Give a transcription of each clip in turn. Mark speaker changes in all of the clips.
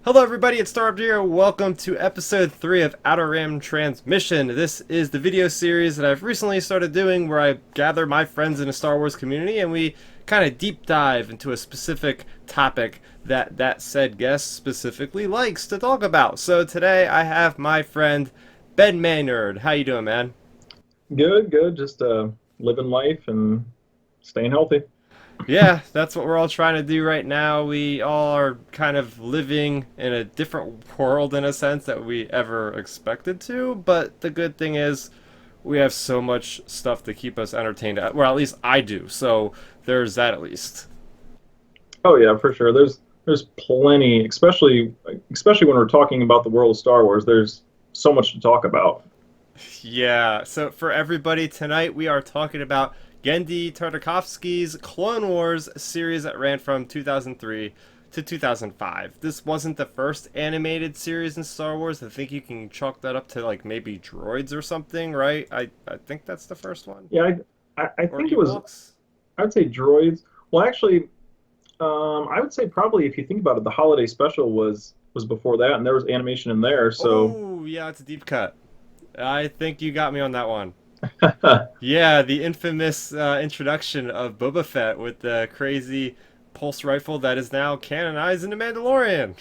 Speaker 1: Hello everybody, it's Starrapter here. Welcome to episode 3 of Outer Rim Transmission. This is the video series that I've recently started doing where I gather my friends in a Star Wars community and we kind of deep dive into a specific topic that said guest specifically likes to talk about. So today I have my friend Ben Maynard. How you doing, man?
Speaker 2: Good, good. Just living life and staying healthy.
Speaker 1: Yeah, that's what we're all trying to do right now. We all are kind of living in a different world in a sense that we ever expected to, but the good thing is we have so much stuff to keep us entertained. Well, at least I do. So there's that at least.
Speaker 2: Oh yeah, for sure. There's plenty, especially when we're talking about the world of Star Wars. There's so much to talk about.
Speaker 1: Yeah, so for everybody tonight, we are talking about Genndy Tartakovsky's Clone Wars series that ran from 2003 to 2005. This wasn't the first animated series in Star Wars. I think you can chalk that up to like maybe droids or something, right? I think that's the first one.
Speaker 2: Yeah, I
Speaker 1: Or
Speaker 2: think it was.
Speaker 1: Ewoks.
Speaker 2: I would say droids. Well, actually, I would say probably if you think about it, the holiday special was before that, and there was animation in there. So
Speaker 1: Oh, yeah, it's a deep cut. I think you got me on that one. Yeah, the infamous introduction of Boba Fett with the crazy pulse rifle that is now canonized in The Mandalorian.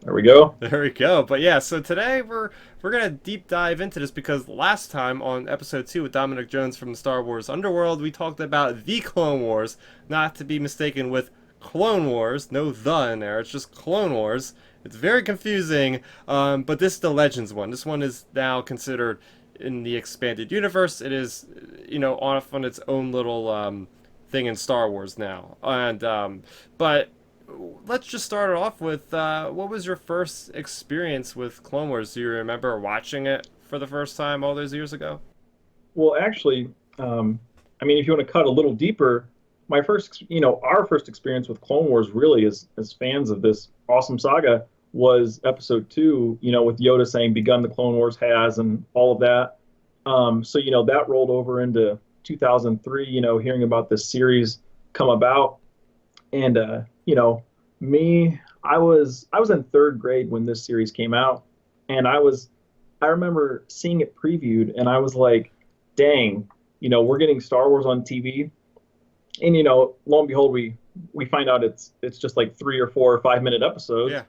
Speaker 2: there we go.
Speaker 1: There we go. But yeah, so today we're gonna deep dive into this because last time on episode 2 with Dominic Jones from the Star Wars Underworld, we talked about the Clone Wars, not to be mistaken with Clone Wars. No the in there. It's just Clone Wars. It's very confusing. But this is the Legends one. This one is now considered in the expanded universe. It is, off on its own little thing in Star Wars now. But let's just start it off with what was your first experience with Clone Wars? Do you remember watching it for the first time all those years ago?
Speaker 2: Well, actually, I mean, if you want to cut a little deeper, our first experience with Clone Wars really as fans of this awesome saga was episode two, with Yoda saying begun the Clone Wars has and all of that. So, that rolled over into 2003, hearing about this series come about. And, I was in third grade when this series came out. And I remember seeing it previewed and I was like, dang, we're getting Star Wars on TV. And, lo and behold, we find out it's just like 3 or 4 or 5 minute episodes.
Speaker 1: Yeah.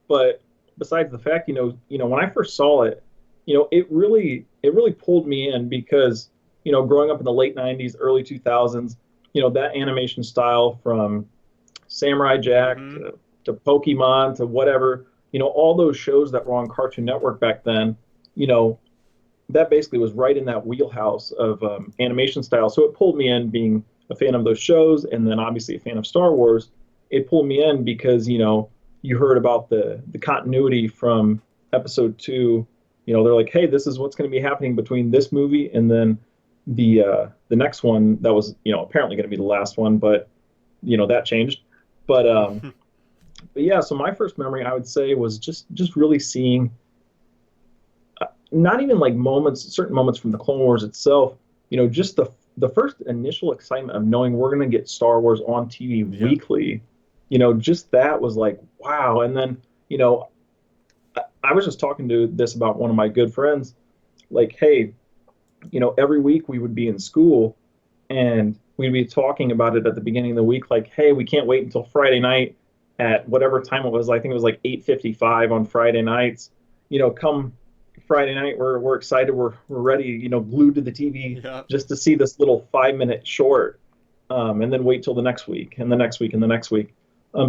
Speaker 2: But besides the fact, when I first saw it, it really pulled me in because, growing up in the late '90s, early 2000s, that animation style from Samurai Jack
Speaker 1: Mm-hmm.
Speaker 2: to Pokemon to whatever, all those shows that were on Cartoon Network back then, you know, that basically was right in that wheelhouse of animation style. So it pulled me in being a fan of those shows and then obviously a fan of Star Wars. It pulled me in because, you heard about the continuity from episode two. They're like, hey, this is what's going to be happening between this movie and then the next one that was, apparently going to be the last one, but that changed. But but yeah, so my first memory I would say was just really seeing not even like certain moments from the Clone Wars itself, just the first initial excitement of knowing we're going to get Star Wars on TV
Speaker 1: Yep.
Speaker 2: weekly, just that was like, wow. And then, I was just talking to this about one of my good friends, like, hey, every week we would be in school and we'd be talking about it at the beginning of the week, like, hey, we can't wait until Friday night at whatever time it was. I think it was like 8:55 on Friday nights. Come Friday night, we're excited, we're ready, glued to the TV
Speaker 1: Yep.
Speaker 2: just to see this little 5 minute short, and then wait till the next week and the next week and the next week.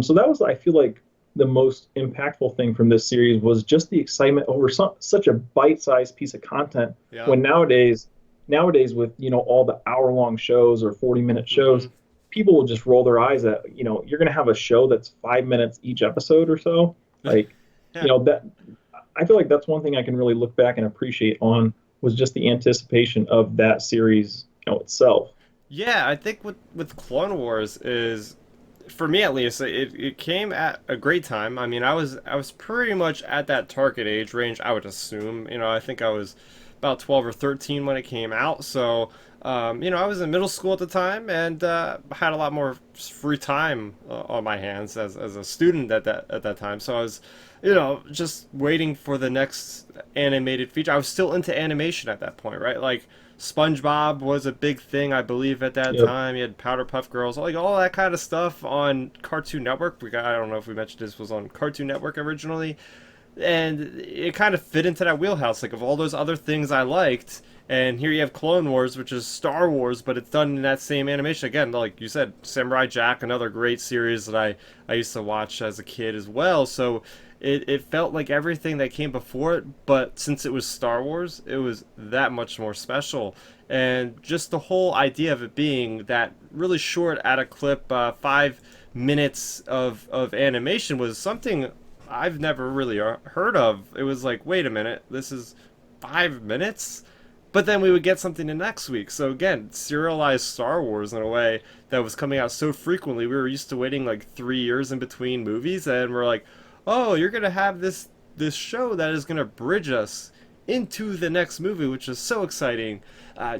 Speaker 2: So that was, I feel like, the most impactful thing from this series was just the excitement over such a bite-sized piece of content.
Speaker 1: Yep.
Speaker 2: When nowadays with all the hour-long shows or 40-minute shows,
Speaker 1: Mm-hmm.
Speaker 2: people will just roll their eyes at you're going to have a show that's 5 minutes each episode or so. Like
Speaker 1: Yeah.
Speaker 2: that I feel like that's one thing I can really look back and appreciate on was just the anticipation of that series, itself.
Speaker 1: Yeah, I think with Clone Wars is for me at least it came at a great time. I mean, I was pretty much at that target age range, I would assume. I think I was about 12 or 13 when it came out. So, I was in middle school at the time and had a lot more free time on my hands as a student at that time. So I was, just waiting for the next animated feature. I was still into animation at that point, right? Like SpongeBob was a big thing, I believe, at that
Speaker 2: Yep.
Speaker 1: time. You had Powderpuff Girls, like all that kind of stuff on Cartoon Network. I don't know if we mentioned this was on Cartoon Network originally, and it kind of fit into that wheelhouse, like of all those other things I liked. And here you have Clone Wars, which is Star Wars, but it's done in that same animation. Again, like you said, Samurai Jack, another great series that I used to watch as a kid as well. So it felt like everything that came before it, but since it was Star Wars, it was that much more special. And just the whole idea of it being that really short, at a clip, 5 minutes of animation was something I've never really heard of. It was like, wait a minute, this is 5 minutes? But then we would get something the next week. So again, serialized Star Wars in a way that was coming out so frequently. We were used to waiting like 3 years in between movies, and we're like, oh, you're gonna have this show that is gonna bridge us into the next movie, which is so exciting.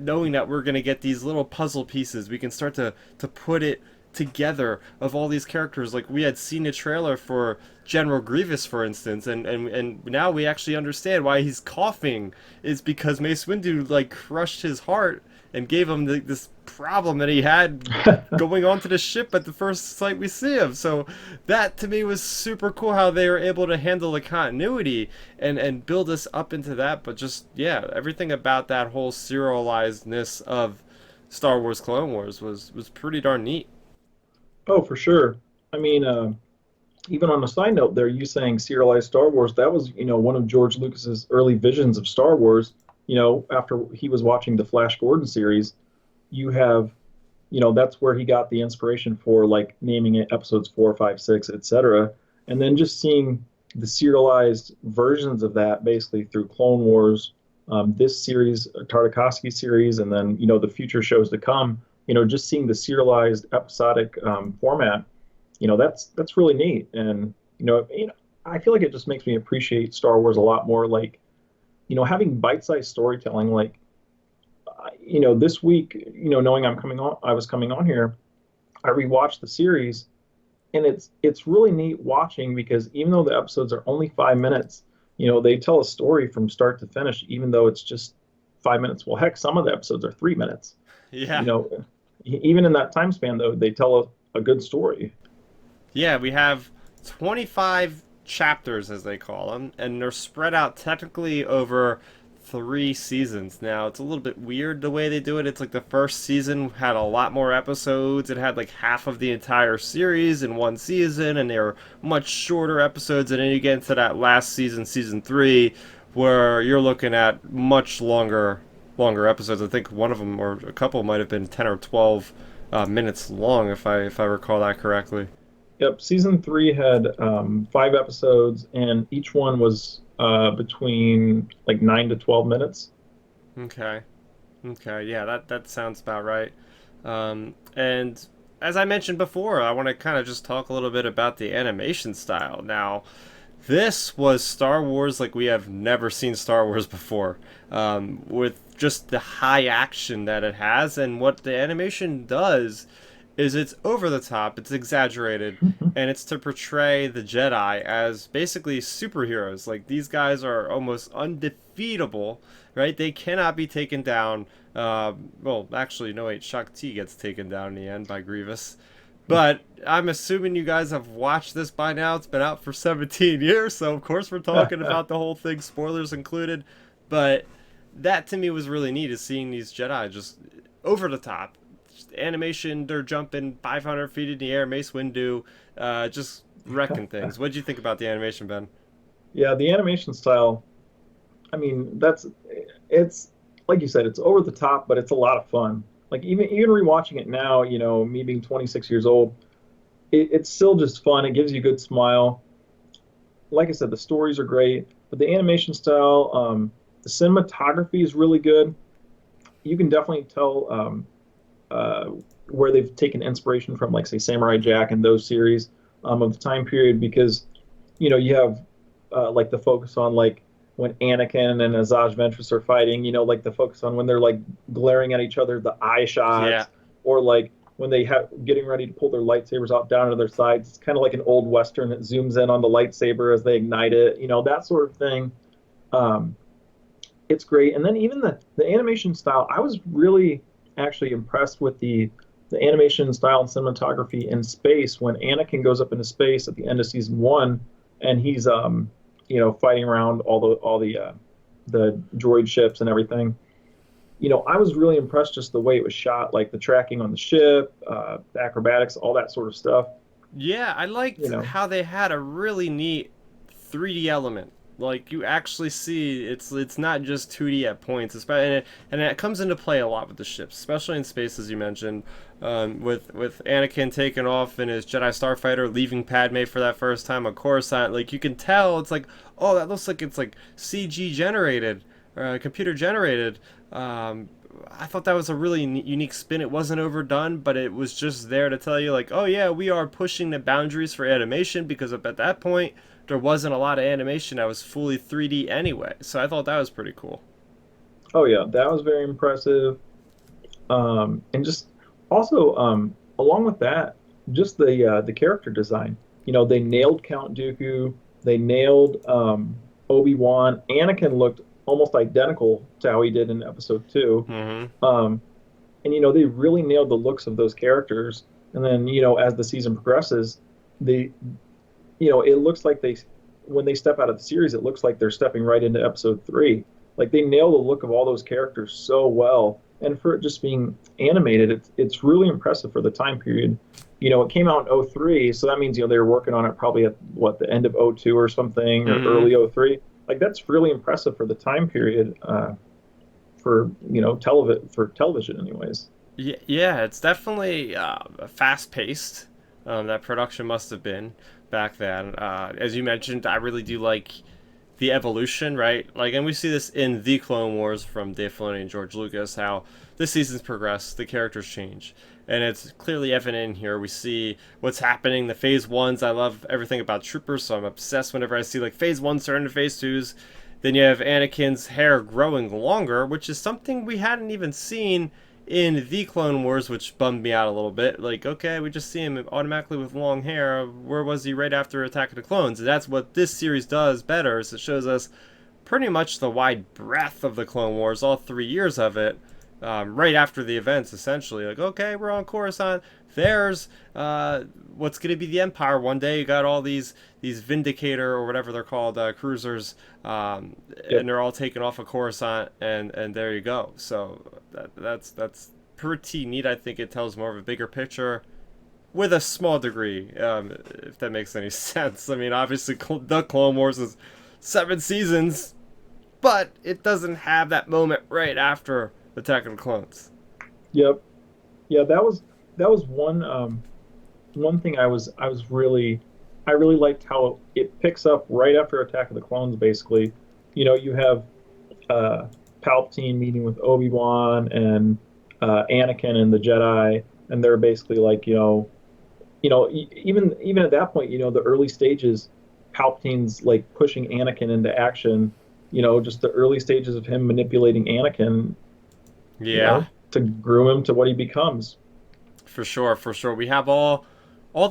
Speaker 1: Knowing that we're gonna get these little puzzle pieces, we can start to put it together of all these characters. Like we had seen a trailer for General Grievous, for instance, and now we actually understand why he's coughing. Is because Mace Windu like crushed his heart and gave him this problem that he had going onto the ship at the first sight we see him. So that to me was super cool how they were able to handle the continuity and build us up into that. But just yeah, everything about that whole serializedness of Star Wars Clone Wars was pretty darn neat.
Speaker 2: Oh, for sure. I mean, even on a side note there, you saying serialized Star Wars, that was, one of George Lucas's early visions of Star Wars. After he was watching the Flash Gordon series, you have, that's where he got the inspiration for like naming it episodes 4, 5, 6, etc. And then just seeing the serialized versions of that basically through Clone Wars, this series, Tartakovsky series, and then, the future shows to come, just seeing the serialized episodic format, that's really neat. And, I feel like it just makes me appreciate Star Wars a lot more. Like, having bite-sized storytelling, like, this week, knowing I was coming on here, I rewatched the series, and it's really neat watching because even though the episodes are only 5 minutes, they tell a story from start to finish, even though it's just 5 minutes. Well, heck, some of the episodes are 3 minutes. You
Speaker 1: Yeah.
Speaker 2: know, even in that time span, though, they tell a good story.
Speaker 1: Yeah, we have 25 chapters, as they call them, and they're spread out technically over 3 seasons. Now, it's a little bit weird the way they do it. It's like the first season had a lot more episodes. It had like half of the entire series in one season, and they were much shorter episodes. And then you get into that last season, season three, where you're looking at much longer episodes. I think one of them or a couple might have been 10 or 12 minutes long, if I recall that correctly.
Speaker 2: Yep, season three had 5 episodes, and each one was between like 9 to 12 minutes.
Speaker 1: Okay. Okay. Yeah, that sounds about right. And as I mentioned before, I want to kind of just talk a little bit about the animation style. Now, this was Star Wars like we have never seen Star Wars before, with just the high action that it has, and what the animation does is it's over the top, it's exaggerated, and it's to portray the Jedi as basically superheroes. Like these guys are almost undefeatable, right? They cannot be taken down. Well, actually, no, wait, Shakti gets taken down in the end by Grievous. But I'm assuming you guys have watched this by now. It's been out for 17 years, so of course we're talking about the whole thing, spoilers included. But that to me was really neat, is seeing these Jedi just over the top. Just animation, they're jumping 500 feet in the air, Mace Windu, just wrecking things. What did you think about the animation, Ben?
Speaker 2: Yeah, the animation style, I mean, it's like you said, it's over the top, but it's a lot of fun. Like even rewatching it now, me being 26 years old, it's still just fun. It gives you a good smile. Like I said, the stories are great, but the animation style, the cinematography is really good. You can definitely tell uh, where they've taken inspiration from, like say Samurai Jack and those series of the time period, because you have like the focus on like when Anakin and Asajj Ventress are fighting, like the focus on when they're like glaring at each other, the eye
Speaker 1: Yeah.
Speaker 2: shots, or like when they have getting ready to pull their lightsabers out down to their sides. It's kind of like an old western that zooms in on the lightsaber as they ignite it, that sort of thing. Um, it's great. And then even the animation style, I was really actually impressed with the animation style and cinematography in space when Anakin goes up into space at the end of season one, and he's fighting around all the droid ships and everything. I was really impressed just the way it was shot, like the tracking on the ship, the acrobatics, all that sort of stuff.
Speaker 1: Yeah, I liked
Speaker 2: You know,
Speaker 1: how they had a really neat 3D element. Like you actually see it's not just 2D at points, especially and it comes into play a lot with the ships, especially in space as you mentioned, with Anakin taking off in his Jedi Starfighter, leaving Padme for that first time on Coruscant. Like you can tell, it's like, oh, that looks like it's like CG generated, computer generated. I thought that was a really unique spin. It wasn't overdone, but it was just there to tell you, like, oh yeah, we are pushing the boundaries for animation because at that point there wasn't a lot of animation that was fully 3D anyway. So I thought that was pretty cool.
Speaker 2: oh yeah, that was very impressive. And just also along with that, just the character design. They nailed Count Dooku. They nailed Obi-Wan. Anakin looked almost identical to how he did in episode two.
Speaker 1: Mm-hmm.
Speaker 2: And they really nailed the looks of those characters. And then as the season progresses, they it looks like when they step out of the series, it looks like they're stepping right into episode three. Like they nail the look of all those characters so well, and for it just being animated, it's really impressive for the time period. It came out in '03, so that means they were working on it probably at the end of '02 or something, or
Speaker 1: Mm-hmm.
Speaker 2: early '03. Like that's really impressive for the time period, for television anyways.
Speaker 1: Yeah, yeah, it's definitely fast paced. That production must have been back then. As you mentioned, I really do like the evolution, right? Like, and we see this in the Clone Wars from Dave Filoni and George Lucas, how the seasons progress, the characters change, and it's clearly evident in here. We see what's happening. The Phase Ones, I love everything about Troopers, so I'm obsessed whenever I see like Phase Ones turn to Phase Twos. Then you have Anakin's hair growing longer, which is something we hadn't even seen in the Clone Wars, which bummed me out a little bit. Like, okay, we just see him automatically with long hair. Where was he right after Attack of the Clones? And that's what this series does better, is it shows us pretty much the wide breadth of the Clone Wars, all 3 years of it, right after the events, essentially. Like, okay, we're on Coruscant. There's what's going to be the Empire one day. You got all these Vindicator or whatever they're called, cruisers, and
Speaker 2: Yep.
Speaker 1: they're all taken off of Coruscant, and there you go. So that's pretty neat. I think it tells more of a bigger picture with a small degree, if that makes any sense. I mean, obviously, the Clone Wars is 7 seasons, but it doesn't have that moment right after Attack of the Clones.
Speaker 2: Yep. Yeah, that was one thing I really liked how it picks up right after Attack of the Clones. Basically, you have uh, Palpatine meeting with Obi-Wan and Anakin and the Jedi, and they're basically like, even at that point, the early stages, Palpatine's like pushing Anakin into action. Just the early stages of him manipulating Anakin,
Speaker 1: Yeah,
Speaker 2: to groom him to what he becomes.
Speaker 1: for sure, for sure. We have all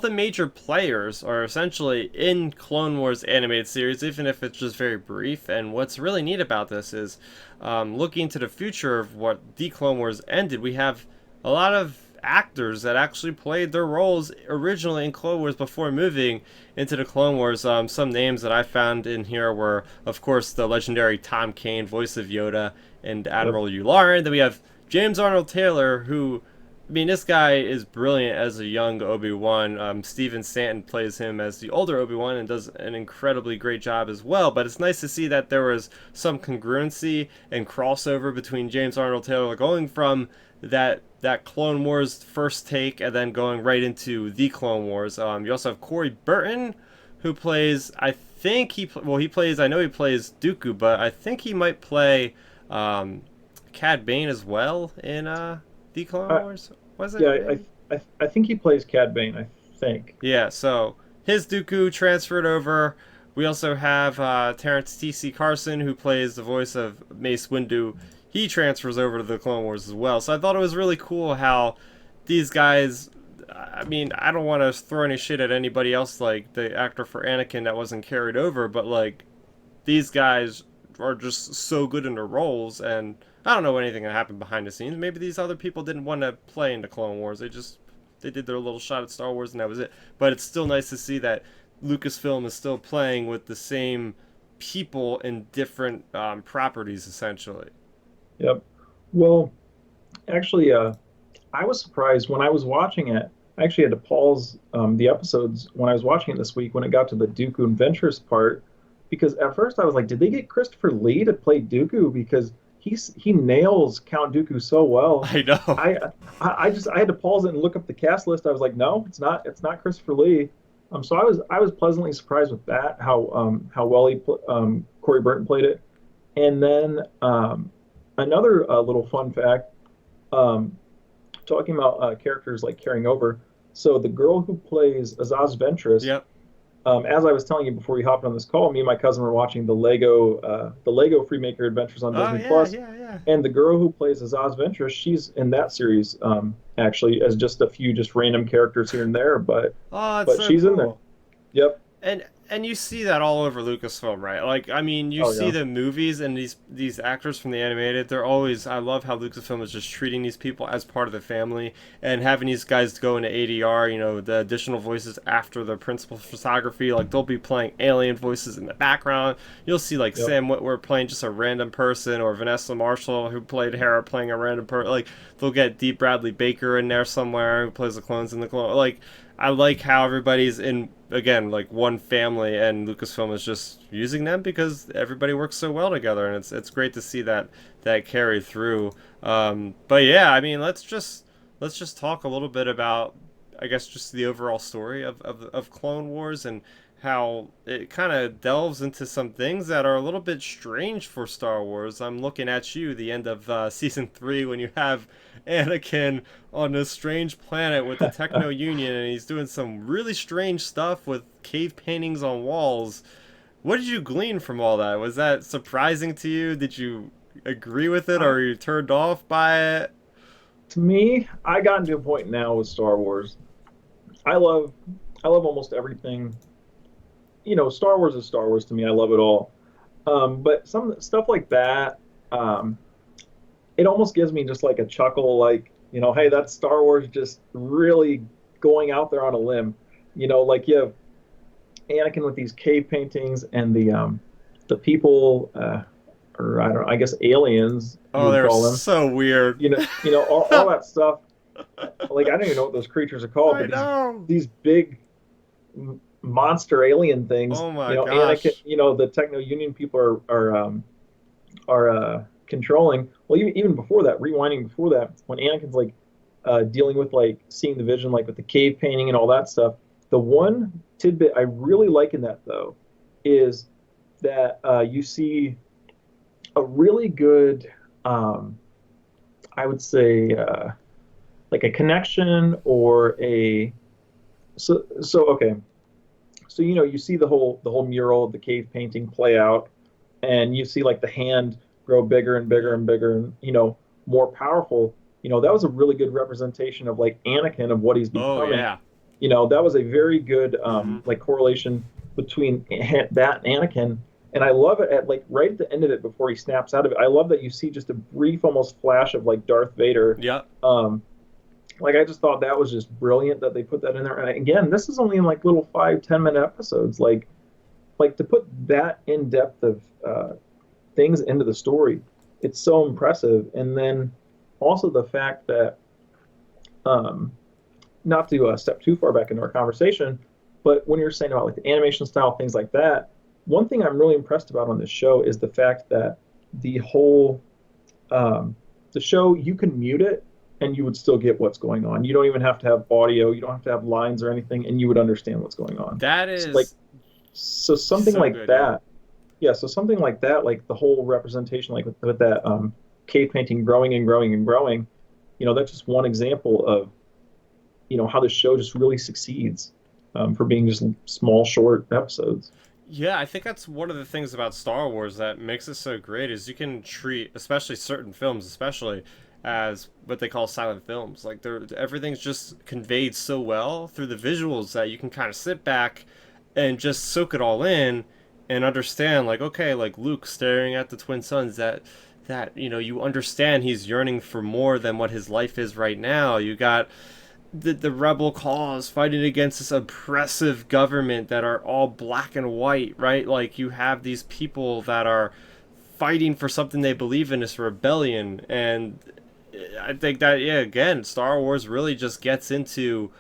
Speaker 1: the major players are essentially in Clone Wars animated series, even if it's just very brief. And what's really neat about this is, looking to the future of what the Clone Wars ended, we have a lot of actors that actually played their roles originally in Clone Wars before moving into the Clone Wars. Some names that I found in here were, of course, the legendary Tom Kane, voice of Yoda, and
Speaker 2: Yep.
Speaker 1: Admiral Yularen. Then we have James Arnold Taylor, who, I mean, this guy is brilliant as a young Obi-Wan. Steven Stanton plays him as the older Obi-Wan and does an incredibly great job as well. But it's nice to see that there was some congruency and crossover between James Arnold Taylor going from that Clone Wars first take and then going right into the Clone Wars. You also have Corey Burton, who plays, I think he plays, I know he plays Dooku, but I think he might play um, Cad Bane as well in the Clone
Speaker 2: I,
Speaker 1: Wars. Was it
Speaker 2: yeah,
Speaker 1: maybe?
Speaker 2: I think he plays Cad Bane. I think.
Speaker 1: Yeah. So his Dooku transferred over. We also have Terrence T.C. Carson, who plays the voice of Mace Windu. He transfers over to the Clone Wars as well. So I thought it was really cool how these guys. I mean, I don't want to throw any shit at anybody else, like the actor for Anakin that wasn't carried over, but like these guys are just so good in their roles, and I don't know anything that happened behind the scenes. Maybe these other people didn't want to play in the Clone Wars. They did their little shot at Star Wars and that was it. But it's still nice to see that Lucasfilm is still playing with the same people in different properties, essentially.
Speaker 2: Yep. Well, actually, I was surprised when I was watching it. I actually had to pause the episodes when I was watching it this week when it got to the Dooku Adventures part, because at first I was like, did they get Christopher Lee to play Dooku? Because he nails Count Dooku so well.
Speaker 1: I know.
Speaker 2: I had to pause it and look up the cast list. I was like, no, it's not Christopher Lee. So I was pleasantly surprised with that, how well Corey Burton played it. And then another little fun fact, talking about characters like carrying over. So the girl who plays Azaz Ventress,
Speaker 1: Yep.
Speaker 2: as I was telling you before we hopped on this call, me and my cousin were watching the Lego Freemaker Adventures on Disney Plus,
Speaker 1: yeah.
Speaker 2: and the girl who plays Azaz Ventress, she's in that series actually as just a few just random characters here and there, but
Speaker 1: Oh, it's so
Speaker 2: she's
Speaker 1: cool.
Speaker 2: in there. Yep.
Speaker 1: And you see that all over Lucasfilm, right? Like, I mean, you
Speaker 2: Oh
Speaker 1: see
Speaker 2: yeah.
Speaker 1: the movies and these actors from the animated. They're always. I love how Lucasfilm is just treating these people as part of the family and having these guys go into ADR. You know, the additional voices after the principal photography. Like, they'll be playing alien voices in the background. You'll see like
Speaker 2: Yep.
Speaker 1: Sam Witwer playing just a random person, or Vanessa Marshall who played Hera playing a random person. Like, they'll get Deep Bradley Baker in there somewhere who plays the clones in the clone. Like, I like how everybody's in, again, like one family, and Lucasfilm is just using them because everybody works so well together, and it's great to see that carry through. But yeah, I mean, let's just talk a little bit about, I guess, just the overall story of Clone Wars and how it kind of delves into some things that are a little bit strange for Star Wars. I'm looking at you, the end of season 3, when you have Anakin on this strange planet with the Techno Union, and he's doing some really strange stuff with cave paintings on walls. What did you glean from all that? Was that surprising to you? Did you agree with it, or
Speaker 2: I,
Speaker 1: are you turned off by it?
Speaker 2: to me, I got into a point now with Star Wars. I love I love almost everything. Star Wars is Star Wars to me. I love it all. But some stuff like that, um, it almost gives me just like a chuckle, like, hey, that's Star Wars just really going out there on a limb. Like you have Anakin with these cave paintings and the people, or I don't know, I guess aliens you
Speaker 1: Oh,
Speaker 2: would
Speaker 1: they're
Speaker 2: call them.
Speaker 1: so weird.
Speaker 2: All that stuff. Like I don't even know what those creatures are called,
Speaker 1: I
Speaker 2: but these
Speaker 1: know.
Speaker 2: these big monster alien things.
Speaker 1: Oh my
Speaker 2: Anakin.
Speaker 1: gosh.
Speaker 2: The Techno Union people are controlling. Well, even before that, rewinding before that, when Anakin's like dealing with like seeing the vision, like with the cave painting and all that stuff. The one tidbit I really like in that though is that you see a really good, I would say, like a connection or a so okay. So you see the whole mural of the cave painting play out, and you see like the hand grow bigger and bigger and bigger and more powerful. That was a really good representation of like Anakin of what he's
Speaker 1: Oh
Speaker 2: becoming.
Speaker 1: yeah.
Speaker 2: That was a very good
Speaker 1: Mm-hmm.
Speaker 2: like correlation between that and Anakin. And I love it at like right at the end of it before he snaps out of it. I love that you see just a brief almost flash of like Darth Vader.
Speaker 1: Yep.
Speaker 2: Like I just thought that was just brilliant that they put that in there. And again, this is only in like little 5-10 minute episodes. Like to put that in depth of things into the story, it's so impressive. And then also the fact that not to step too far back into our conversation, but when you're saying about like the animation style, things like that, one thing I'm really impressed about on this show is the fact that the whole the show, you can mute it and you would still get what's going on. You don't even have to have audio, you don't have to have lines or anything, and you would understand what's going on.
Speaker 1: That
Speaker 2: So, like
Speaker 1: is
Speaker 2: so something
Speaker 1: so
Speaker 2: like
Speaker 1: good, yeah.
Speaker 2: that. Yeah, so something like that, like the whole representation, like with that cave painting growing and growing and growing, that's just one example of how the show just really succeeds for being just small, short episodes.
Speaker 1: Yeah, I think that's one of the things about Star Wars that makes it so great is you can treat, especially certain films, especially as what they call silent films. Like everything's just conveyed so well through the visuals that you can kind of sit back and just soak it all in and understand. Like, okay, like Luke staring at the twin suns, that you understand he's yearning for more than what his life is right now. You got the rebel cause fighting against this oppressive government that are all black and white, right? Like you have these people that are fighting for something they believe in, this rebellion. And I think that, yeah, again, Star Wars really just gets into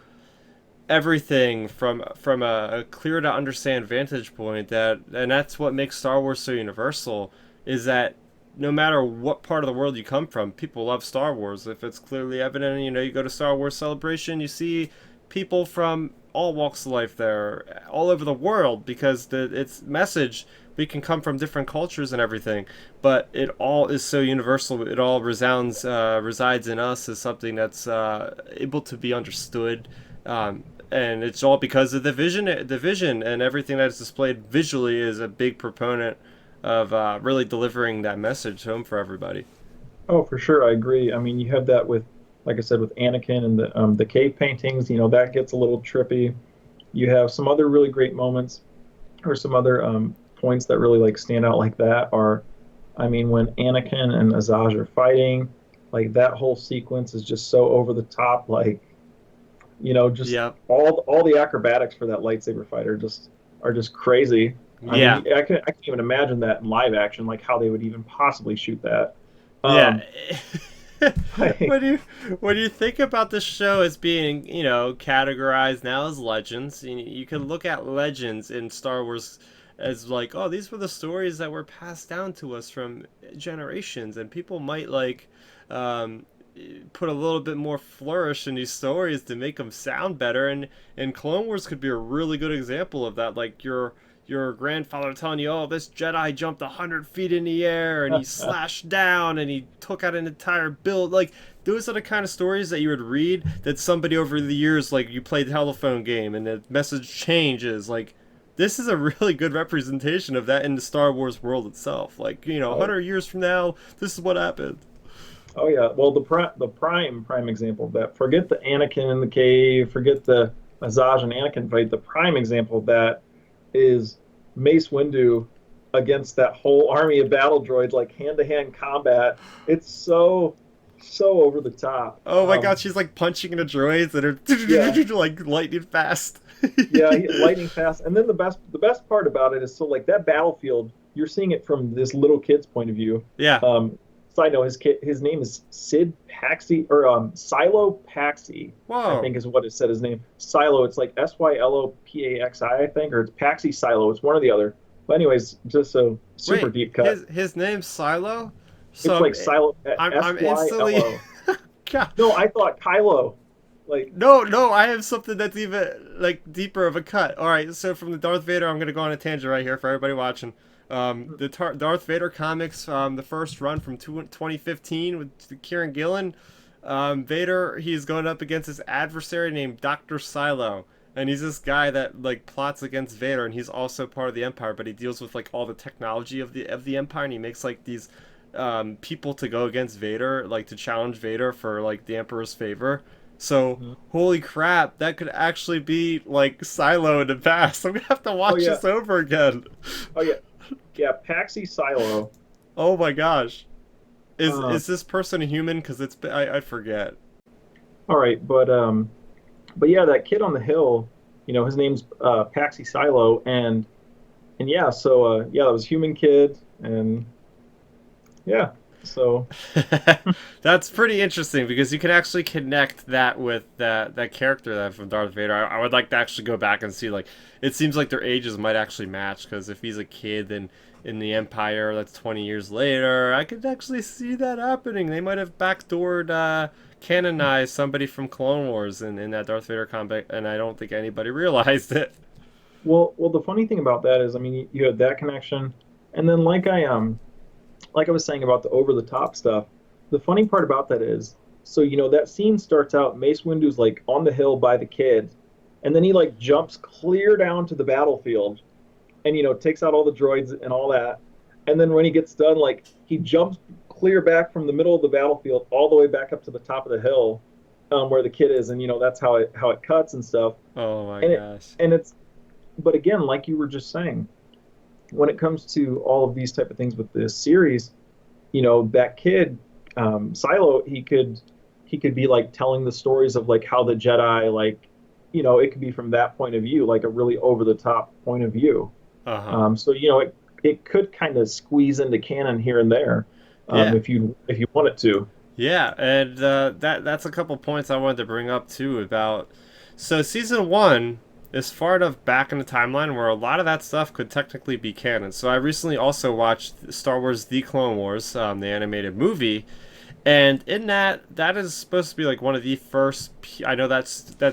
Speaker 1: everything from a clear to understand vantage point, that and that's what makes Star Wars so universal, is that no matter what part of the world you come from, people love Star Wars. If it's clearly evident, you go to Star Wars Celebration, you see people from all walks of life there, all over the world, because its message, we can come from different cultures and everything, but it all is so universal. It all resides in us as something that's able to be understood, and it's all because of the vision. The vision and everything that is displayed visually is a big proponent of really delivering that message home for everybody.
Speaker 2: Oh, for sure, I agree. I mean, you have that with, like I said, with Anakin and the cave paintings. That gets a little trippy. You have some other really great moments, or some other points that really like stand out like that are, I mean, when Anakin and Azaj are fighting, like that whole sequence is just so over the top. Like, just
Speaker 1: Yep.
Speaker 2: all the acrobatics for that lightsaber fight are just crazy. I
Speaker 1: Yeah.
Speaker 2: mean, I can't even imagine that in live action, like how they would even possibly shoot that.
Speaker 1: Yeah.
Speaker 2: Um, I,
Speaker 1: When you think about the show as being, categorized now as legends, you can look at legends in Star Wars as like, oh, these were the stories that were passed down to us from generations, and people might like um, put a little bit more flourish in these stories to make them sound better, and Clone Wars could be a really good example of that. Like your grandfather telling you, oh, this Jedi jumped 100 feet in the air and he slashed down and he took out an entire build. Like, those are the kind of stories that you would read that somebody over the years, like, you play the telephone game and the message changes. Like, this is a really good representation of that in the Star Wars world itself. Like,
Speaker 2: oh,
Speaker 1: 100 years from now, this is what happened.
Speaker 2: oh yeah. Well, the prime example of that. Forget the Anakin in the cave. Forget the Azaj and Anakin fight. The prime example of that is Mace Windu against that whole army of battle droids, like hand to hand combat. It's so over the top.
Speaker 1: Oh my god, she's like punching into droids that
Speaker 2: Yeah,
Speaker 1: are like lightning fast.
Speaker 2: yeah, lightning fast. And then the best part about it is, so like that battlefield, you're seeing it from this little kid's point of view.
Speaker 1: Yeah.
Speaker 2: Side note, his name is Sid Paxi, or Silo Paxi, I
Speaker 1: Whoa.
Speaker 2: think is what it said his name. Silo, it's like Sylopaxi, I think, or it's Paxi Silo. It's one or the other. But anyways, just a super
Speaker 1: Wait,
Speaker 2: deep cut.
Speaker 1: his name's Silo?
Speaker 2: It's
Speaker 1: So
Speaker 2: like Silo,
Speaker 1: I'm instantly.
Speaker 2: Sylo.
Speaker 1: God.
Speaker 2: No, I thought Kylo. Like,
Speaker 1: No, no, I have something that's even like deeper of a cut. All right, so from the Darth Vader, I'm gonna go on a tangent right here for everybody watching. The Darth Vader comics, the first run from 2015 with Kieran Gillen. Vader, he's going up against his adversary named Dr. Silo. And he's this guy that like plots against Vader, and he's also part of the Empire, but he deals with like all the technology of the Empire, and he makes like these people to go against Vader, like to challenge Vader for like the Emperor's favor. So
Speaker 2: mhm.
Speaker 1: holy crap, that could actually be like Silo in the past. I'm gonna have to
Speaker 2: Oh
Speaker 1: watch
Speaker 2: yeah,
Speaker 1: this over again.
Speaker 2: oh yeah, yeah, Paxi Silo.
Speaker 1: Oh my gosh,
Speaker 2: Uh,
Speaker 1: is this person a human? Because I forget.
Speaker 2: all right, but yeah, that kid on the hill, his name's Paxi Silo, and yeah, so yeah, that was human kid, and yeah, so
Speaker 1: That's pretty interesting because you can actually connect that with that character that from Darth Vader. I would like to actually go back and see, like, it seems like their ages might actually match, because if he's a kid then in the Empire, that's 20 years later, I could actually see that happening. They might have backdoored canonized somebody from Clone Wars in that Darth Vader comic, and I don't think anybody realized it.
Speaker 2: well, the funny thing about that is, I mean, you had that connection, and then like I was saying about the over the top stuff, the funny part about that is, so that scene starts out, Mace Windu's like on the hill by the kid, and then he like jumps clear down to the battlefield, and takes out all the droids and all that. And then when he gets done, like he jumps clear back from the middle of the battlefield all the way back up to the top of the hill, where the kid is, and that's how it cuts and stuff.
Speaker 1: Oh my
Speaker 2: And it
Speaker 1: gosh.
Speaker 2: and it's but again, like you were just saying, when it comes to all of these type of things with this series, that kid, Silo, he could be like telling the stories of like how the Jedi, like, it could be from that point of view, like a really over the top point of view.
Speaker 1: Uh-huh.
Speaker 2: So it could kind of squeeze into canon here and there,
Speaker 1: Yeah.
Speaker 2: if you want it to.
Speaker 1: Yeah, and that's a couple points I wanted to bring up too about. So season one is far enough back in the timeline where a lot of that stuff could technically be canon. So I recently also watched Star Wars: The Clone Wars, the animated movie, and in that is supposed to be like one of the first. I know that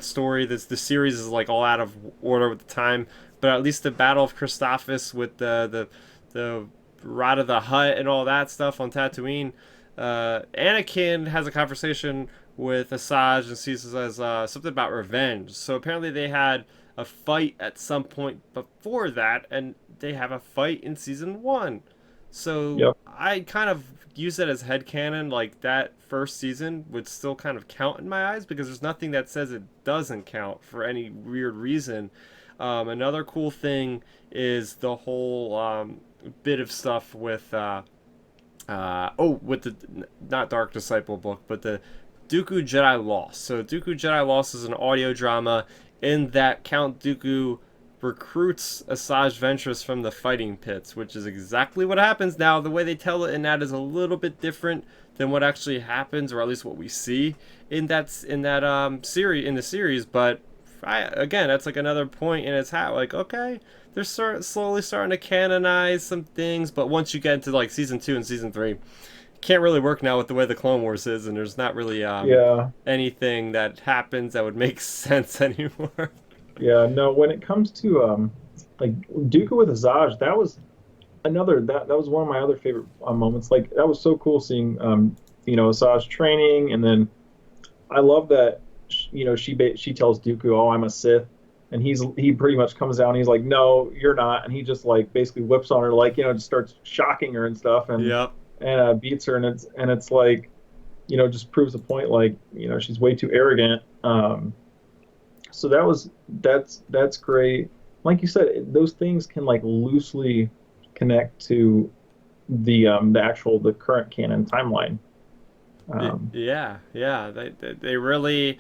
Speaker 1: story. The series is like all out of order with the time, but at least the Battle of Christophsis with the Rot of the Hutt and all that stuff on Tatooine. Anakin has a conversation with Asajj and sees it as something about revenge. So apparently they had a fight at some point before that, and they have a fight in season one. So
Speaker 2: Yep.
Speaker 1: I kind of use it as headcanon, like that first season would still kind of count in my eyes because there's nothing that says it doesn't count for any weird reason. Another cool thing is the whole bit of stuff with with the not Dark Disciple book, but the Dooku Jedi Lost. So Dooku Jedi Lost is an audio drama in that Count Dooku recruits Asajj Ventress from the fighting pits, which is exactly what happens. Now, the way they tell it in that is a little bit different than what actually happens, or at least what we see in that series. But again, that's like another point in its hat. Like, okay, they're slowly starting to canonize some things, but once you get into like season 2 and season 3, it can't really work now with the way the Clone Wars is, and there's not really
Speaker 2: Yeah.
Speaker 1: anything that happens that would make sense anymore.
Speaker 2: Yeah. No, when it comes to like Dooku with Azaj, that was one of my other favorite moments. Like that was so cool seeing Asajj training, and then I love that she tells Dooku, "Oh, I'm a Sith," and he pretty much comes down. And he's like, "No, you're not," and he just like basically whips on her, like just starts shocking her and stuff, and
Speaker 1: Yep.
Speaker 2: beats her, and it's like just proves the point, like she's way too arrogant. So that's great. Like you said, those things can like loosely connect to the current canon timeline. Um,
Speaker 1: Yeah. They really.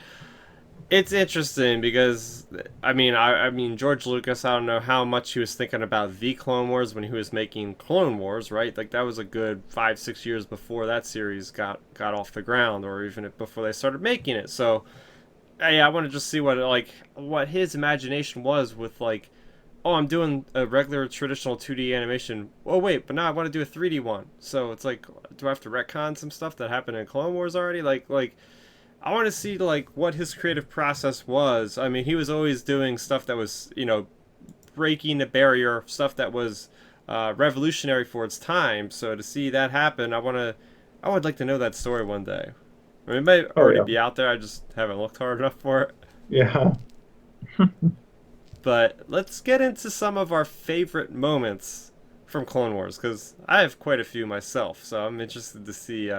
Speaker 1: It's interesting because I mean George Lucas. I don't know how much he was thinking about the Clone Wars when he was making Clone Wars, right? Like that was a good 5-6 years before that series got off the ground, or even before they started making it. So yeah, I want to just see what his imagination was with like, oh, I'm doing a regular traditional 2D animation. Oh wait, but now I want to do a 3D one. So it's like, do I have to retcon some stuff that happened in Clone Wars already? Like I want to see like what his creative process was. I mean, he was always doing stuff that was breaking the barrier, stuff that was revolutionary for its time. So to see that happen, I would like to know that story one day. I mean, it might
Speaker 2: oh
Speaker 1: already
Speaker 2: yeah,
Speaker 1: be out there. I just haven't looked hard enough for it.
Speaker 2: yeah.
Speaker 1: But let's get into some of our favorite moments from Clone Wars because I have quite a few myself. So I'm interested to see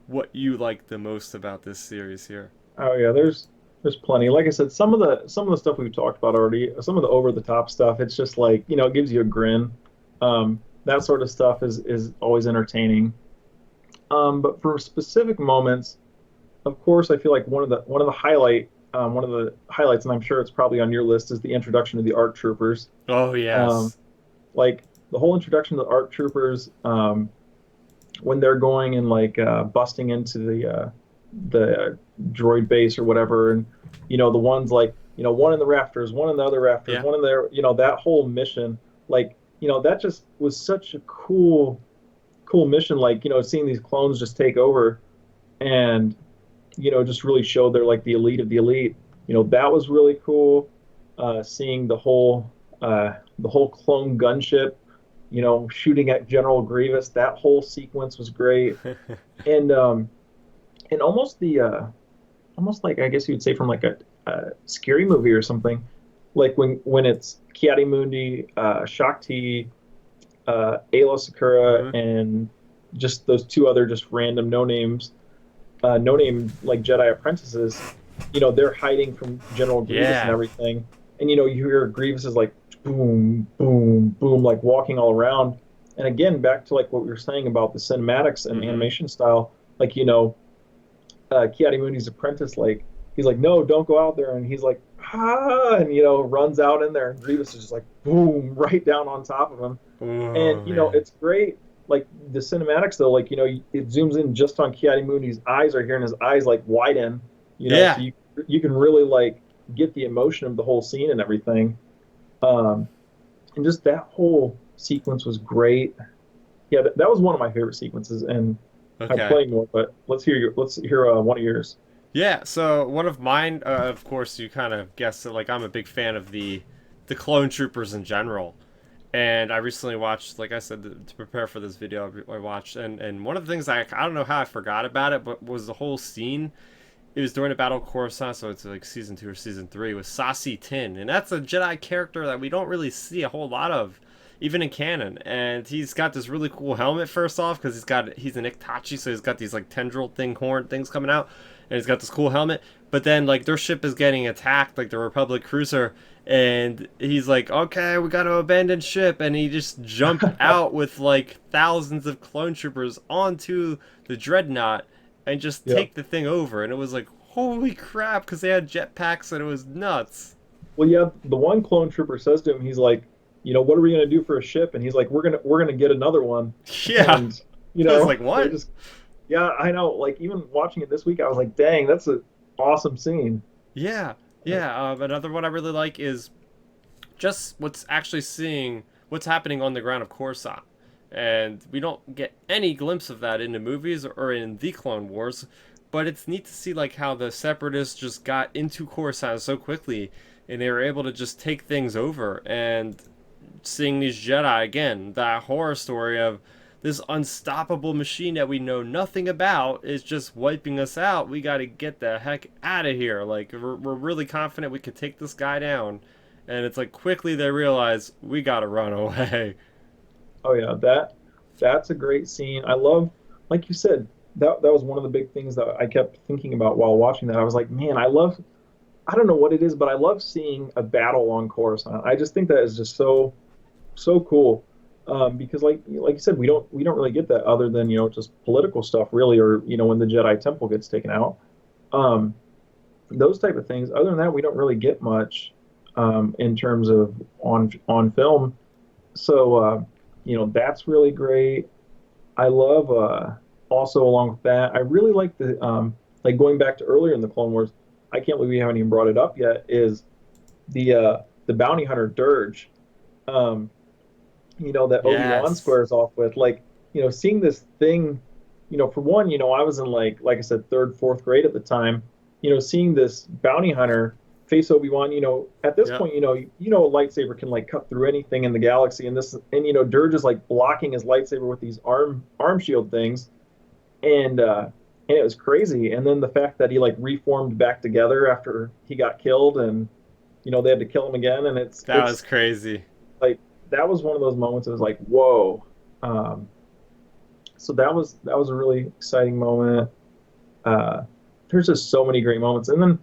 Speaker 1: what you like the most about this series here.
Speaker 2: Oh yeah, there's plenty. Like I said, some of the stuff we've talked about already, some of the over the top stuff, it's just like, it gives you a grin. That sort of stuff is always entertaining. But for specific moments, of course, I feel like one of the highlights, and I'm sure it's probably on your list, is the introduction of the ARC troopers.
Speaker 1: Oh
Speaker 2: Um,
Speaker 1: yes.
Speaker 2: like the whole introduction of the ARC troopers, when they're going and like busting into the droid base or whatever, and the ones like one in the rafters, one in the other rafters,
Speaker 1: Yeah.
Speaker 2: one in there, that whole mission, like that just was such a cool mission, like seeing these clones just take over, and just really showed they're like the elite of the elite. That was really cool. Seeing the whole clone gunship, shooting at General Grievous. That whole sequence was great, and almost like I guess you would say from like a scary movie or something. like when it's Ki-Adi-Mundi, Shakti, Ayla Secura,
Speaker 1: Hmm.
Speaker 2: and just those two other just random no name like Jedi apprentices, they're hiding from General Grievous and
Speaker 1: Yeah.
Speaker 2: everything. And you hear Grievous is like boom, boom, boom, like walking all around. And again, back to like what we were saying about the cinematics and
Speaker 1: Hmm.
Speaker 2: animation style, like Ki-Adi-Mundi's apprentice, like he's like, no, don't go out there, and he's like, ah, and runs out in there, and Grievous is just like boom, right down on top of him. And
Speaker 1: Oh man.
Speaker 2: it's great. Like the cinematics though, like it zooms in just on Ki-Adi-Mundi's eyes right here, and his eyes like widen, so
Speaker 1: Yeah.
Speaker 2: you can really like get the emotion of the whole scene and everything. Um, and just that whole sequence was great. Yeah, that was one of my favorite sequences, and I'm
Speaker 1: Okay.
Speaker 2: playing more. But let's hear one of yours.
Speaker 1: Yeah, so one of mine, of course, you kind of guessed it. Like I'm a big fan of the clone troopers in general, and I recently watched, like I said, to prepare for this video, I watched, and one of the things I don't know how I forgot about it, but was the whole scene. It was during the Battle of Coruscant, so it's like season 2 or season 3 with Sassy Tin, and that's a Jedi character that we don't really see a whole lot of, even in canon. And he's got this really cool helmet first off because he's an Iktachi, so he's got these like tendril thing horn things coming out, and he's got this cool helmet. But then like their ship is getting attacked, like the Republic cruiser, and he's like, okay, we got to abandon ship, and he just jumped out with like thousands of clone troopers onto the dreadnought and just
Speaker 2: Yeah.
Speaker 1: take the thing over. And it was like, holy crap, because they had jetpacks and it was nuts.
Speaker 2: Well, yeah, the one clone trooper says to him, he's like, what are we gonna do for a ship? And he's like, we're gonna get another one.
Speaker 1: Yeah.
Speaker 2: And
Speaker 1: I was like,
Speaker 2: they
Speaker 1: what?
Speaker 2: just yeah, I know. Like even watching it this week, I was like, dang, that's an awesome scene.
Speaker 1: Yeah. Yeah. Another one I really like is just what's happening on the ground of Coruscant. And we don't get any glimpse of that in the movies or in the Clone Wars, but it's neat to see like how the Separatists just got into Coruscant so quickly, and they were able to just take things over. And seeing these Jedi again, that horror story of this unstoppable machine that we know nothing about is just wiping us out. We got to get the heck out of here. Like we're really confident we could take this guy down, and it's like quickly they realize we got to run away.
Speaker 2: Oh yeah, that's a great scene. I love, like you said, that was one of the big things that I kept thinking about while watching that. I was like, man, I don't know what it is, but I love seeing a battle on Coruscant. I just think that is just so cool. Because like you said, we don't really get that other than just political stuff really, or when the Jedi Temple gets taken out. Um, those type of things. Other than that, we don't really get much in terms of on film. So that's really great. I love also along with that. I really like the like going back to earlier in the Clone Wars. I can't believe we haven't even brought it up yet. Is the bounty hunter Dirge? Um, that ObiWan
Speaker 1: Yes.
Speaker 2: squares off with. Like, seeing this thing, for one, I was in like I said, third, fourth grade at the time. Seeing this bounty hunter face Obi-Wan, at this
Speaker 1: Yep.
Speaker 2: point, a lightsaber can like cut through anything in the galaxy, and Dirge is like blocking his lightsaber with these arm shield things, and it was crazy. And then the fact that he like reformed back together after he got killed, and they had to kill him again, and it's
Speaker 1: That was
Speaker 2: it's
Speaker 1: crazy.
Speaker 2: like that was one of those moments. It was like whoa. Um, so that was a really exciting moment. Uh, there's just so many great moments, and then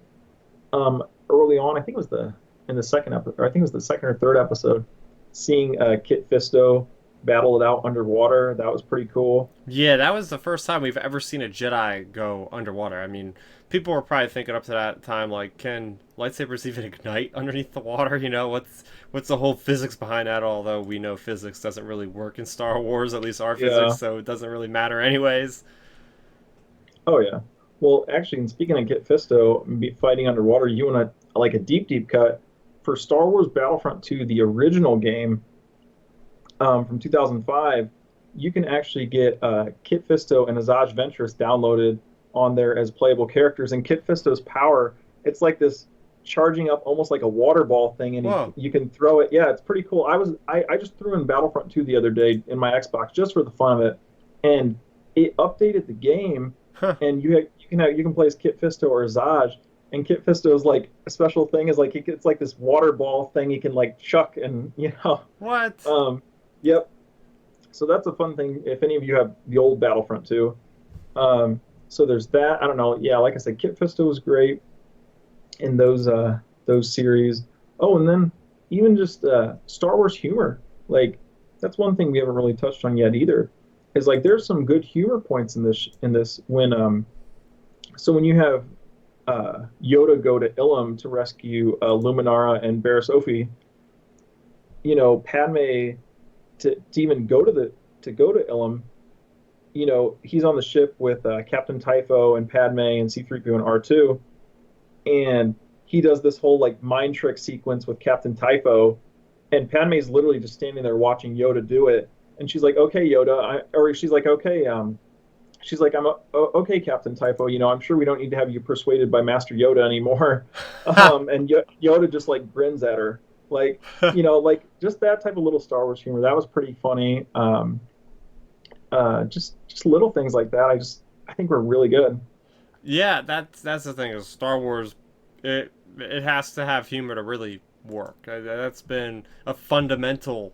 Speaker 2: early on, I think it was the in the second episode, or I think it was the second or third episode, seeing Kit Fisto battle it out underwater. That was pretty cool.
Speaker 1: Yeah, that was the first time we've ever seen a Jedi go underwater. I mean, people were probably thinking up to that time, like, can lightsabers even ignite underneath the water? What's the whole physics behind that? Although we know physics doesn't really work in Star Wars, at least our
Speaker 2: Yeah.
Speaker 1: physics, so it doesn't really matter anyways.
Speaker 2: Oh yeah. Well, actually, and speaking of Kit Fisto fighting underwater, you want to like a deep cut for Star Wars Battlefront 2, the original game from 2005. You can actually get Kit Fisto and Asajj Ventress downloaded on there as playable characters. And Kit Fisto's power, it's like this charging up almost like a water ball thing, and
Speaker 1: Whoa.
Speaker 2: you can throw it. Yeah, it's pretty cool. I just threw in Battlefront 2 the other day in my Xbox just for the fun of it, and it updated the game,
Speaker 1: Huh.
Speaker 2: and you can play as Kit Fisto or Asajj, And Kit Fisto's like a special thing is like he gets like this water ball thing he can like chuck and
Speaker 1: What?
Speaker 2: yep. So that's a fun thing if any of you have the old Battlefront 2. So there's that. I don't know. Yeah, like I said, Kit Fisto was great in those series. Oh, and then even just Star Wars humor. Like that's one thing we haven't really touched on yet either. Is like there's some good humor points in this when so when you have Yoda go to Ilum to rescue Luminara and Barriss Offee, Padme to even go to Ilum, he's on the ship with Captain Typho and Padme and C-3PO and R2, and he does this whole like mind trick sequence with Captain Typho, and Padme's literally just standing there watching Yoda do it, and she's like, "Okay, Yoda," or she's like, "Okay, she's like, okay, Captain Typho. I'm sure we don't need to have you persuaded by Master Yoda anymore." And Yoda just like grins at her, like like just that type of little Star Wars humor. That was pretty funny. Just little things like that. I think we're really good.
Speaker 1: Yeah, that's the thing is Star Wars. It has to have humor to really work. That's been a fundamental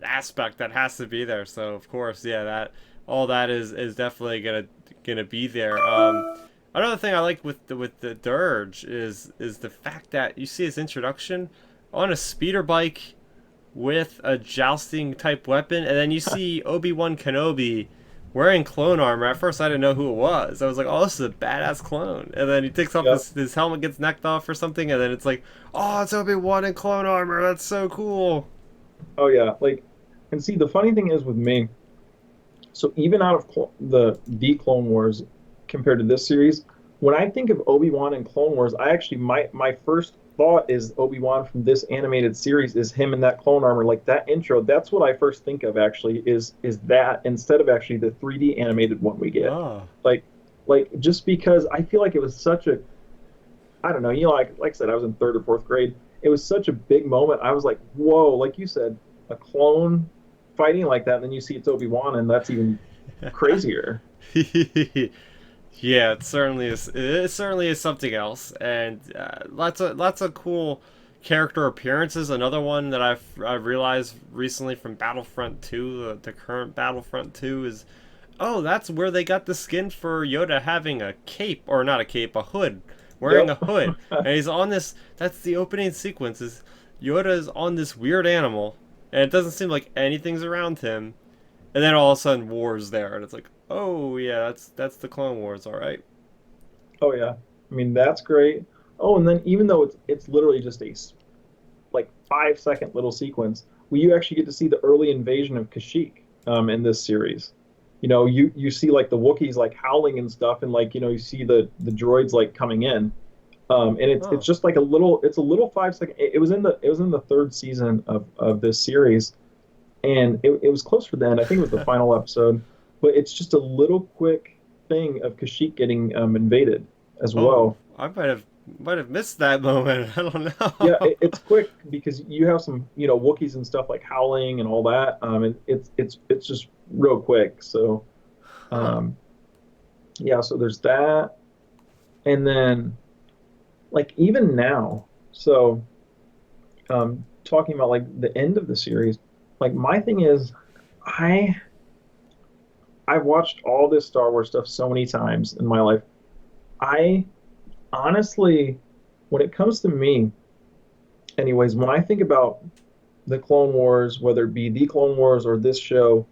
Speaker 1: aspect that has to be there. So of course, yeah, that all that is definitely gonna be there. Another thing I like with the Dirge is the fact that you see his introduction on a speeder bike with a jousting type weapon, and then you see Obi-Wan Kenobi wearing clone armor. At first, I didn't know who it was. I was like, "Oh, this is a badass clone." And then he takes off
Speaker 2: Yep.
Speaker 1: his helmet, gets knocked off or something, and then it's like, "Oh, it's Obi-Wan in clone armor. That's so cool."
Speaker 2: Oh yeah. Like, and see, the funny thing is with me. So even out of the Clone Wars compared to this series, when I think of Obi-Wan and Clone Wars, I actually my first thought is Obi-Wan from this animated series is him in that clone armor, like that intro. That's what I first think of actually is that instead of actually the 3D animated one we get.
Speaker 1: Oh,
Speaker 2: Like like just because I feel like it was such a I don't know, like I said, I was in third or fourth grade. It was such a big moment. I was like, whoa, like you said, a clone fighting like that, and then you see it's Obi-Wan, and that's even crazier.
Speaker 1: yeah, it certainly is. It certainly is something else, and lots of cool character appearances. Another one that I've realized recently from Battlefront 2, the current Battlefront 2 is, oh, that's where they got the skin for Yoda having a cape, or not a cape, a hood, wearing a
Speaker 2: Yep.
Speaker 1: hood, and he's on this. That's the opening sequence. Is Yoda is on this weird animal, and it doesn't seem like anything's around him, and then all of a sudden War's there, and it's like, oh yeah, that's the Clone Wars, all right.
Speaker 2: Oh yeah. I mean, that's great. Oh, and then even though it's literally just like 5 second little sequence, where you actually get to see the early invasion of Kashyyyk in this series. You see like the Wookiees like howling and stuff, and like you see the droids like coming in. And it's
Speaker 1: Oh,
Speaker 2: just like a little 5 second. It was in the third season of this series, and it was close for then. I think it was the final episode, but it's just a little quick thing of Kashyyyk getting invaded as
Speaker 1: oh,
Speaker 2: well.
Speaker 1: I might have missed that moment. I don't
Speaker 2: Yeah,
Speaker 1: know.
Speaker 2: it's quick because you have some Wookiees and stuff like howling and all that. And it's just real quick. So
Speaker 1: Huh.
Speaker 2: um, yeah, so there's that, and then like even now, so talking about like the end of the series, like my thing is, I I've watched all this Star Wars stuff so many times in my life. I honestly, when it comes to me, anyways, when I think about the Clone Wars, whether it be the Clone Wars or this show,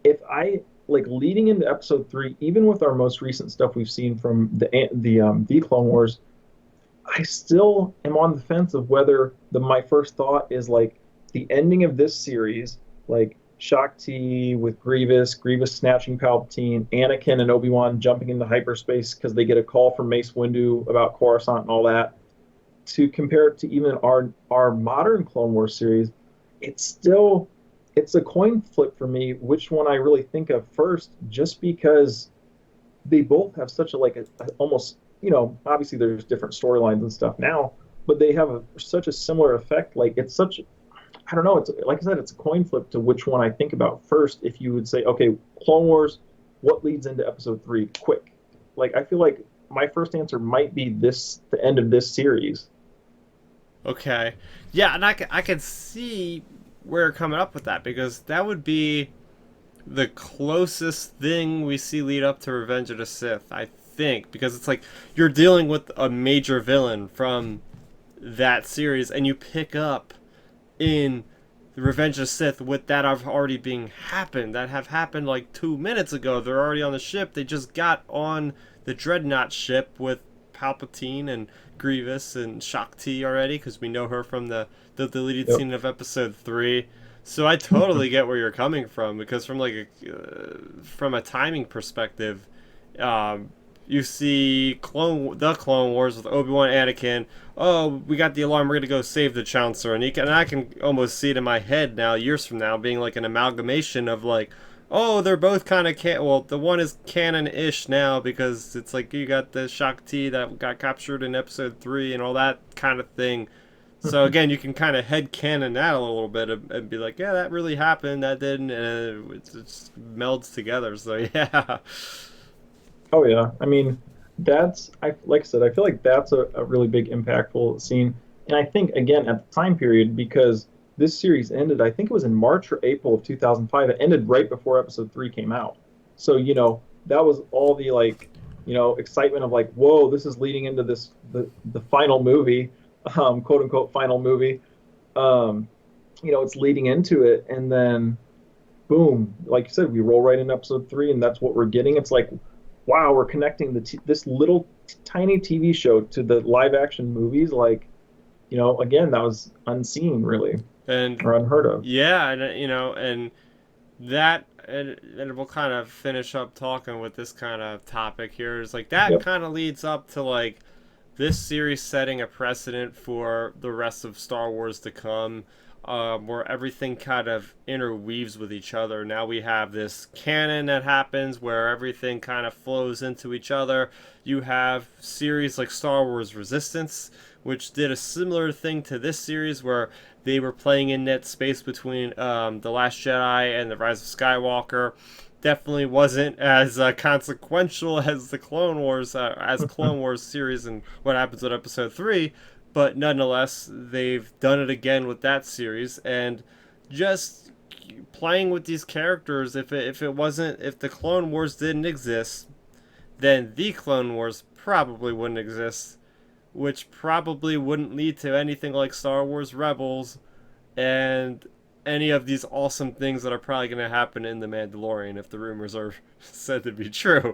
Speaker 2: if I like leading into Episode 3, even with our most recent stuff we've seen from the Clone Wars, I still am on the fence of whether my first thought is like the ending of this series, like Shakti with Grievous snatching Palpatine, Anakin and Obi-Wan jumping into hyperspace because they get a call from Mace Windu about Coruscant and all that, to compare it to even our modern Clone Wars series, it's still it's a coin flip for me which one I really think of first, just because they both have such a almost obviously there's different storylines and stuff now, but they have such a similar effect. Like it's such I don't know. It's like I said, it's a coin flip to which one I think about first. If you would say, okay, Clone Wars, what leads into Episode 3? Quick. Like I feel like my first answer might be the end of this series.
Speaker 1: Okay. Yeah, and I can see where you're coming up with that because that would be the closest thing we see lead up to Revenge of the Sith, I think, because it's like you're dealing with a major villain from that series, and you pick up in the Revenge of the Sith with that have already that have happened like 2 minutes ago. They're already on the ship. They just got on the Dreadnought ship with Palpatine and Grievous and Shakti already, because we know her from the deleted
Speaker 2: Yep.
Speaker 1: scene of Episode 3. So I totally get where you're coming from, because from from a timing perspective, you see the Clone Wars with Obi-Wan, Anakin. Oh, we got the alarm. We're gonna go save the Chancellor, and I can almost see it in my head now, years from now, being like an amalgamation of like, oh, they're both kind of well, the one is canon-ish now because it's like you got the Shakti that got captured in Episode 3 and all that kind of thing. So again, you can kind of head canon that a little bit and be like, yeah, that really happened, that didn't, and it just melds together. So yeah.
Speaker 2: Oh yeah, I mean, like I said, I feel like that's a really big impactful scene, and I think again at the time period because this series ended, I think it was in March or April of 2005. It ended right before Episode 3 came out, so that was all the like, excitement of like, whoa, this is leading into the final movie, quote unquote final movie. It's leading into it, and then boom, like you said, we roll right into Episode 3, and that's what we're getting. It's like, wow, we're connecting this little tiny TV show to the live action movies. Like, again, that was unseen, really,
Speaker 1: And
Speaker 2: or unheard of.
Speaker 1: yeah, and and that, and we'll kind of finish up talking with this kind of topic here, is like that
Speaker 2: Yep.
Speaker 1: kind of leads up to like this series setting a precedent for the rest of Star Wars to come, where everything kind of interweaves with each other. Now we have this canon that happens where everything kind of flows into each other. You have series like Star Wars Resistance, which did a similar thing to this series where they were playing in that space between The Last Jedi and The Rise of Skywalker. Definitely wasn't as consequential as the Clone Wars series and what happens with Episode 3, but nonetheless, they've done it again with that series, and just playing with these characters. If the Clone Wars didn't exist, then the Clone Wars probably wouldn't exist, which probably wouldn't lead to anything like Star Wars Rebels and any of these awesome things that are probably going to happen in The Mandalorian if the rumors are said to be true.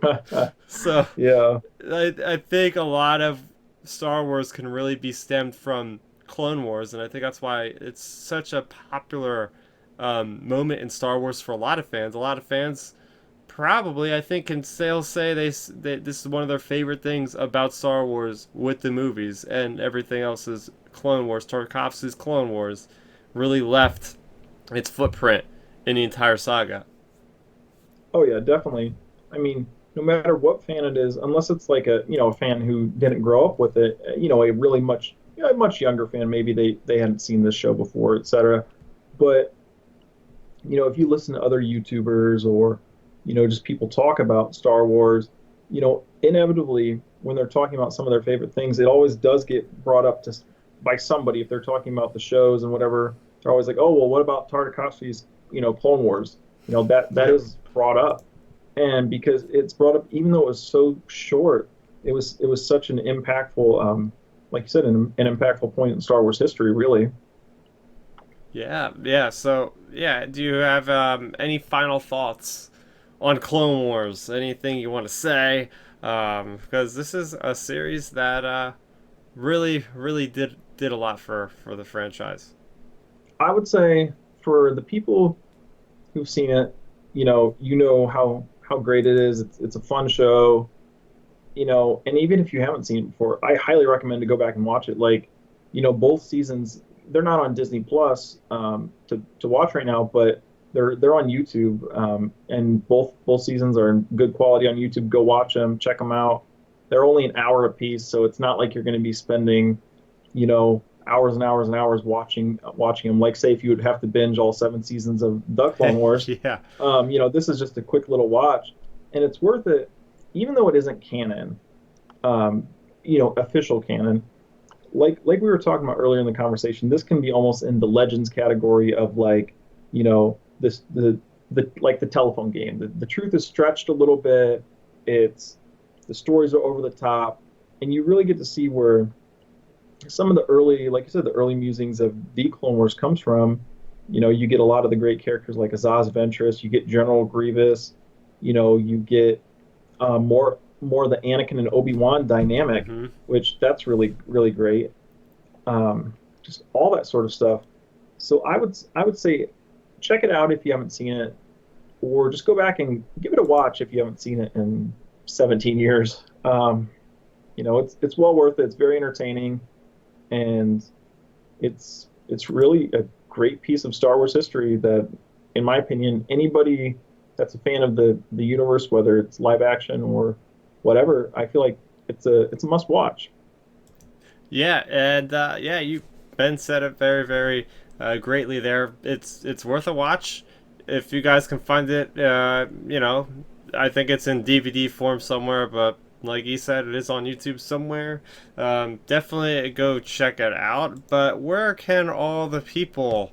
Speaker 1: So
Speaker 2: Yeah.
Speaker 1: I think a lot of Star Wars can really be stemmed from Clone Wars, and I think that's why it's such a popular moment in Star Wars for a lot of fans. A lot of fans probably, I think, can still say this is one of their favorite things about Star Wars with the movies, and everything else is Clone Wars. Tartakovsky's Clone Wars really left its footprint in the entire saga.
Speaker 2: Oh yeah, definitely. I mean, no matter what fan it is, unless it's like a fan who didn't grow up with it, a really a much younger fan, maybe they hadn't seen this show before, etc. But if you listen to other YouTubers or just people talk about Star Wars, inevitably when they're talking about some of their favorite things, it always does get brought up by somebody. If they're talking about the shows and whatever, they're always like, oh well, what about Tartakovsky's Clone Wars? That is brought up, and because it's brought up, even though it was so short, it was such an impactful, like you said, an impactful point in Star Wars history, really.
Speaker 1: Yeah, yeah. So, yeah, do you have any final thoughts on Clone Wars? Anything you want to say? Because this is a series that really, really did a lot for the franchise.
Speaker 2: I would say for the people who've seen it, how great it is. It's a fun show, and even if you haven't seen it before, I highly recommend to go back and watch it. Like, both seasons, they're not on Disney Plus to watch right now, but they're on YouTube, and both seasons are in good quality on YouTube. Go watch them, check them out. They're only an hour apiece, so it's not like you're going to be spending, hours and hours and hours watching them. Like, say, if you would have to binge all 7 seasons of the Clone Wars,
Speaker 1: Yeah.
Speaker 2: this is just a quick little watch, and it's worth it, even though it isn't canon. official canon. Like we were talking about earlier in the conversation, this can be almost in the legends category of like, this the like the telephone game. The truth is stretched a little bit. The stories are over the top, and you really get to see where some of the early, like you said, the early musings of the Clone Wars comes from. You get a lot of the great characters like Azaz Ventress, you get General Grievous, you get more the Anakin and Obi-Wan dynamic, which that's really, really great. Just all that sort of stuff. So I would say check it out if you haven't seen it, or just go back and give it a watch if you haven't seen it in 17 years. It's well worth it. It's very entertaining, and it's really a great piece of Star Wars history that, in my opinion, anybody that's a fan of the universe, whether it's live action or whatever, I feel like it's a must watch.
Speaker 1: Yeah, and Ben said it very, very greatly there. It's worth a watch if you guys can find it. I think it's in DVD form somewhere, but like he said, it is on YouTube somewhere. Definitely go check it out. But where can all the people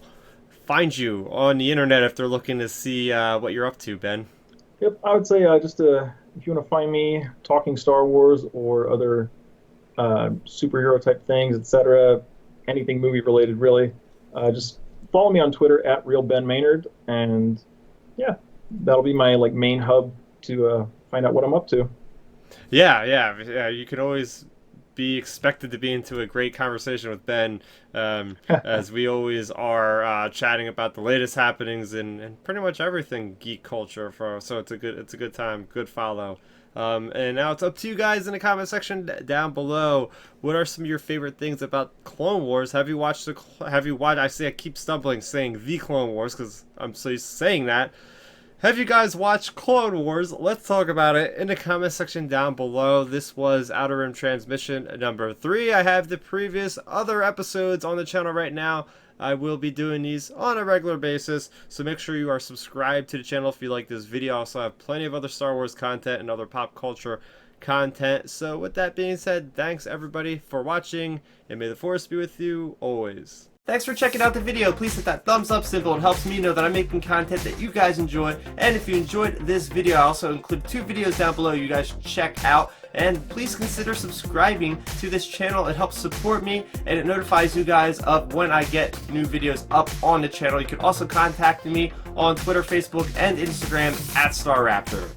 Speaker 1: find you on the internet if they're looking to see what you're up to, Ben?
Speaker 2: Yep, I would say if you want to find me talking Star Wars or other superhero type things, etc., anything movie related, really, just follow me on Twitter at RealBenMaynard, and yeah, that'll be my main hub to find out what I'm up to.
Speaker 1: Yeah. You can always be expected to be into a great conversation with Ben, as we always are chatting about the latest happenings in pretty much everything geek culture. So it's a good time, good follow. And now it's up to you guys in the comment section down below. What are some of your favorite things about Clone Wars? Have you watched? I keep stumbling saying the Clone Wars because I'm so used to saying that. Have you guys watched Clone Wars? Let's talk about it in the comment section down below. This was Outer Rim Transmission number 3. I have the previous other episodes on the channel right now. I will be doing these on a regular basis, so make sure you are subscribed to the channel if you like this video. I also have plenty of other Star Wars content and other pop culture content. So with that being said, thanks everybody for watching, and may the Force be with you always. Thanks for checking out the video. Please hit that thumbs up symbol. It helps me know that I'm making content that you guys enjoy. And if you enjoyed this video, I also include 2 videos down below you guys should check out. And please consider subscribing to this channel. It helps support me, and it notifies you guys of when I get new videos up on the channel. You can also contact me on Twitter, Facebook, and Instagram at Starrapter.